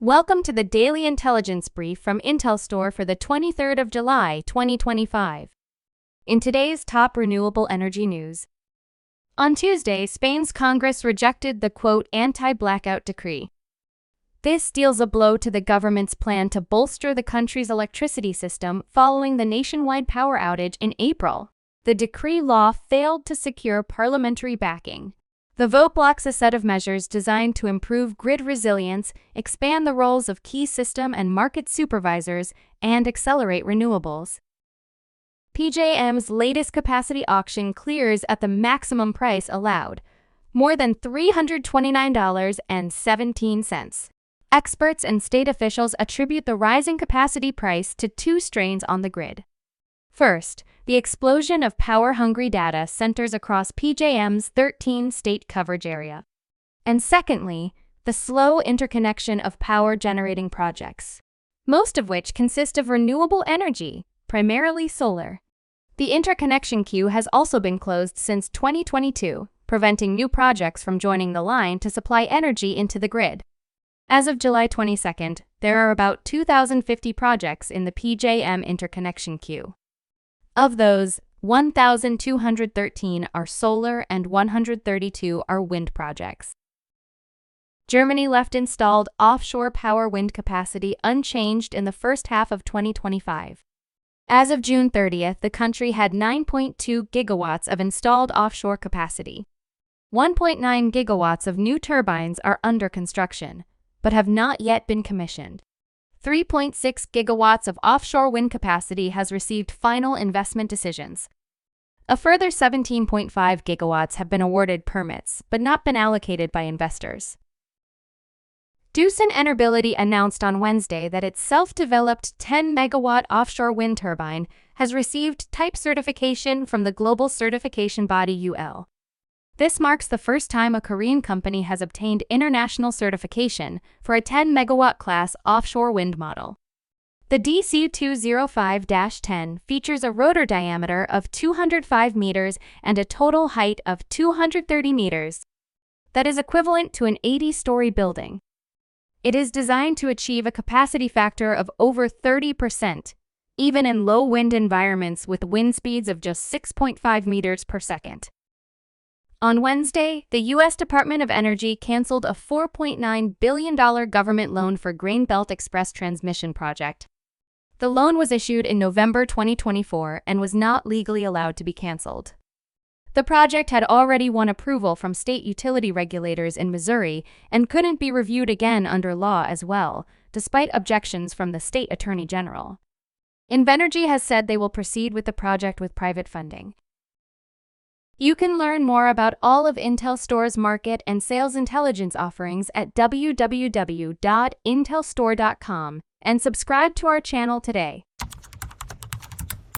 Welcome to the Daily Intelligence Brief from IntelStor for the 23rd of July, 2025. In today's top renewable energy news. On Tuesday, Spain's Congress rejected the, quote, anti-blackout decree. This deals a blow to the government's plan to bolster the country's electricity system following the nationwide power outage in April. The decree law failed to secure parliamentary backing. The vote blocks a set of measures designed to improve grid resilience, expand the roles of key system and market supervisors, and accelerate renewables. PJM's latest capacity auction clears at the maximum price allowed, more than $329.17. Experts and state officials attribute the rising capacity price to two strains on the grid. First, the explosion of power-hungry data centers across PJM's 13-state coverage area. And secondly, the slow interconnection of power-generating projects, most of which consist of renewable energy, primarily solar. The interconnection queue has also been closed since 2022, preventing new projects from joining the line to supply energy into the grid. As of July 22nd, there are about 2,050 projects in the PJM interconnection queue. Of those, 1,213 are solar and 132 are wind projects. Germany left installed offshore power wind capacity unchanged in the first half of 2025. As of June 30th, the country had 9.2 gigawatts of installed offshore capacity. 1.9 gigawatts of new turbines are under construction, but have not yet been commissioned. 3.6 gigawatts of offshore wind capacity has received final investment decisions. A further 17.5 gigawatts have been awarded permits, but not been allocated by investors. Doosan Enerbility announced on Wednesday that its self-developed 10-megawatt offshore wind turbine has received type certification from the global certification body UL. This marks the first time a Korean company has obtained international certification for a 10-megawatt class offshore wind model. The DC-205-10 features a rotor diameter of 205 meters and a total height of 230 meters. That is equivalent to an 80-story building. It is designed to achieve a capacity factor of over 30%, even in low wind environments with wind speeds of just 6.5 meters per second. On Wednesday, the U.S. Department of Energy canceled a $4.9 billion government loan for Grain Belt Express transmission project. The loan was issued in November 2024 and was not legally allowed to be canceled. The project had already won approval from state utility regulators in Missouri and couldn't be reviewed again under law as well, despite objections from the state attorney general. Invenergy has said they will proceed with the project with private funding. You can learn more about all of IntelStor's market and sales intelligence offerings at www.intelstor.com and subscribe to our channel today.